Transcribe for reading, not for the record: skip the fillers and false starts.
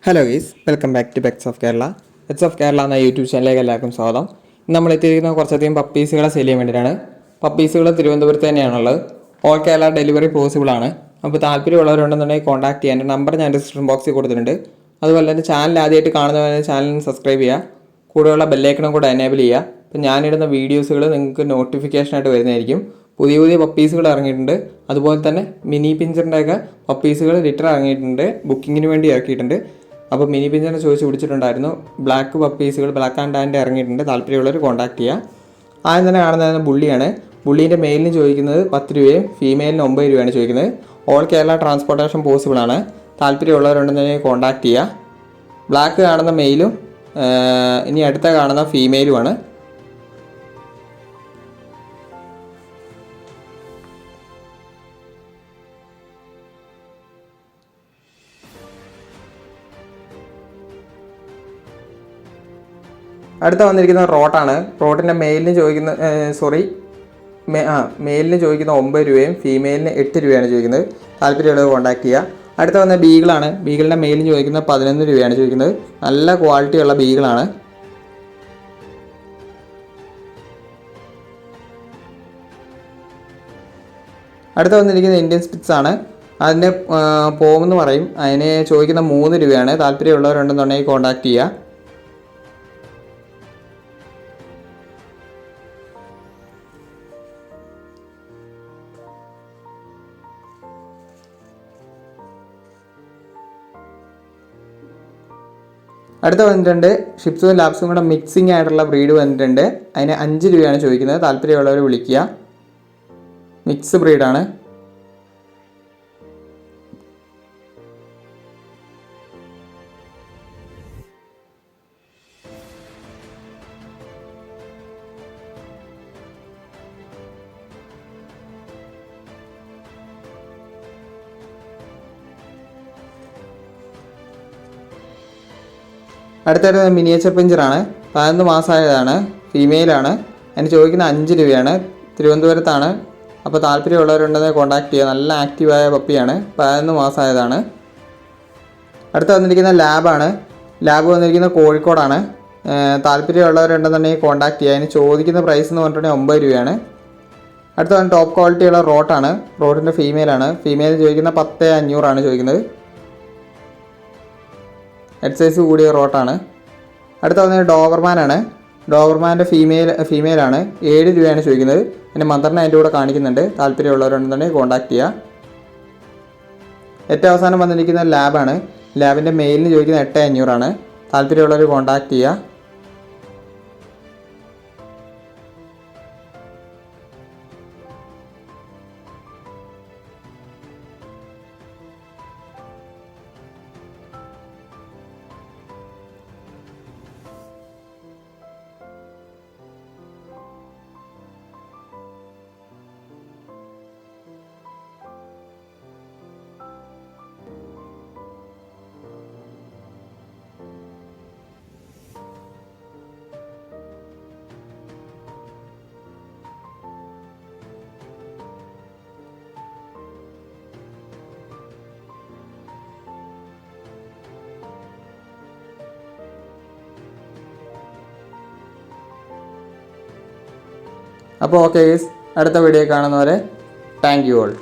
Hello guys, welcome back to pets of Kerala. Pets of Kerala എന്ന YouTube ചാനലിലേക്ക് എല്ലാവർക്കും സ്വാഗതം. നമ്മൾ എത്തിയിരിക്കുന്ന കുറച്ചധികം പപ്പീസുകളെ സെയിൽ ചെയ്യാൻ വേണ്ടിയിട്ടാണ്. പപ്പീസുകൾ തിരുവനന്തപുരത്ത് തന്നെയാണുള്ളത്. ഓൾ കേരള ഡെലിവറി പോസിബിൾ ആണ്. അപ്പോൾ താല്പര്യമുള്ളവരുണ്ടെന്നുണ്ടെങ്കിൽ കോൺടാക്ട് ചെയ്യാൻ നമ്പർ ഞാൻ ഡിസ്ക്രിപ്ഷൻ ബോക്സിൽ കൊടുത്തിട്ടുണ്ട്. അതുപോലെ തന്നെ ചാനൽ ആദ്യമായിട്ട് കാണുന്നവരെ ചാനലിന് സബ്സ്ക്രൈബ് ചെയ്യുക, കൂടെയുള്ള ബെല്ലൈക്കണും കൂടെ എനേബിൾ ചെയ്യുക. അപ്പോൾ ഞാനിടുന്ന വീഡിയോസുകൾ നിങ്ങൾക്ക് നോട്ടിഫിക്കേഷനായിട്ട് വരുന്നതായിരിക്കും. പുതിയ പുതിയ പപ്പീസുകൾ ഇറങ്ങിയിട്ടുണ്ട്. അതുപോലെ തന്നെ മിനി പിഞ്ചറിൻ്റെയൊക്കെ പപ്പീസുകൾ ലിറ്റർ ഇറങ്ങിയിട്ടുണ്ട്, ബുക്കിങ്ങിന് വേണ്ടി ഇറക്കിയിട്ടുണ്ട്. അപ്പോൾ മിനി പിഞ്ചറിനെ ചോദിച്ച് പിടിച്ചിട്ടുണ്ടായിരുന്നു. ബ്ലാക്ക് പപ്പീസുകൾ, ബ്ലാക്ക് ആൻഡ് ടാൻ്റെ ഇറങ്ങിയിട്ടുണ്ട്. താല്പര്യമുള്ളവർ കോൺടാക്ട് ചെയ്യുക. ആദ്യം തന്നെ കാണുന്നത് ബുള്ളിയാണ്. ബുള്ളീൻ്റെ മെയിലിന് ചോദിക്കുന്നത് 10 രൂപയും ഫീമെയിലിന് 9 രൂപയാണ് ചോദിക്കുന്നത്. ഓൾ കേരള ട്രാൻസ്പോർട്ടേഷൻ പോസിബിൾ ആണ്. താല്പര്യമുള്ളവരുണ്ടെന്നുണ്ടെങ്കിൽ കോൺടാക്ട് ചെയ്യുക. ബ്ലാക്ക് കാണുന്ന മെയിലും ഇനി അടുത്ത കാണുന്ന ഫീമെയിലുമാണ്. അടുത്ത വന്നിരിക്കുന്നത് റോട്ടാണ്. റോട്ടിൻ്റെ മെയിലിന് ചോദിക്കുന്ന മെയിലിന് ചോദിക്കുന്ന 9 രൂപയും ഫീമെയിലിന് 8 രൂപയാണ് ചോദിക്കുന്നത്. താല്പര്യമുള്ളത് കോൺടാക്ട് ചെയ്യുക. അടുത്ത വന്ന ബീഗിളാണ്. ബീഗിളിൻ്റെ മെയിലിന് ചോദിക്കുന്നത് 11 രൂപയാണ് ചോദിക്കുന്നത്. നല്ല ക്വാളിറ്റിയുള്ള ബീഗിളാണ്. അടുത്ത വന്നിരിക്കുന്നത് ഇന്ത്യൻ സ്പിറ്റ്സ് ആണ്. അതിൻ്റെ പോമെന്ന് പറയും. അതിന് ചോദിക്കുന്ന 3 രൂപയാണ്. താല്പര്യമുള്ളവരുണ്ടെന്നുണ്ടെങ്കിൽ കോൺടാക്ട് ചെയ്യുക. അടുത്ത വന്നിട്ടുണ്ട് ഷിപ്സും ലാബ്സും കൂടെ മിക്സിംഗ് ആയിട്ടുള്ള ബ്രീഡ് വന്നിട്ടുണ്ട്. അതിന് 5 രൂപയാണ് ചോദിക്കുന്നത്. താല്പര്യമുള്ളവർ വിളിക്കുക. മിക്സ് ബ്രീഡാണ്. അടുത്തത് മിനിയേച്ചർ പിഞ്ചറാണ്. 11 മാസമായതാണ്. ഫീമെയിലാണ്. അതിന് ചോദിക്കുന്ന 5 രൂപയാണ്. തിരുവനന്തപുരത്താണ്. അപ്പോൾ താല്പര്യമുള്ളവരുണ്ടെങ്കിൽ കോൺടാക്ട് ചെയ്യുക. നല്ല ആക്റ്റീവായ പപ്പിയാണ്. 11 മാസമായതാണ്. അടുത്ത് വന്നിരിക്കുന്ന ലാബാണ്. ലാബ് വന്നിരിക്കുന്നത് കോഴിക്കോടാണ്. താല്പര്യമുള്ളവരുണ്ടെന്നുണ്ടെങ്കിൽ കോൺടാക്ട് ചെയ്യുക. അതിന് ചോദിക്കുന്ന പ്രൈസ് എന്ന് പറഞ്ഞിട്ടുണ്ടെങ്കിൽ 9 രൂപയാണ്. അടുത്ത വന്ന് ടോപ്പ് ക്വാളിറ്റിയുള്ള റോട്ടാണ്. റോട്ടിൻ്റെ ഫീമെയിലാണ്. ഫീമെയിൽ ചോദിക്കുന്ന 10,500 ചോദിക്കുന്നത്. ഹെഡ് സൈസ് കൂടിയ റോട്ടാണ്. അടുത്ത വന്നത് ഡോബർമാനാണ്. ഡോബർമാൻ്റെ ഫീമെയിലാണ്. 7 രൂപയാണ് ചോദിക്കുന്നത്. പിന്നെ മദറിനെ അതിൻ്റെ കൂടെ കാണിക്കുന്നുണ്ട്. താല്പര്യമുള്ളവരുണ്ടെന്നുണ്ടെങ്കിൽ കോൺടാക്ട് ചെയ്യുക. ഏറ്റവും അവസാനം വന്നിരിക്കുന്ന ലാബാണ്. ലാബിൻ്റെ മെയിലിന് ചോദിക്കുന്നത് 8,500. താല്പര്യമുള്ളവർ കോൺടാക്ട് ചെയ്യുക. അപ്പോൾ ഓക്കെ ഗൈസ്, അടുത്ത വീഡിയോ കാണുന്നവരെ താങ്ക് യു ഓൾ.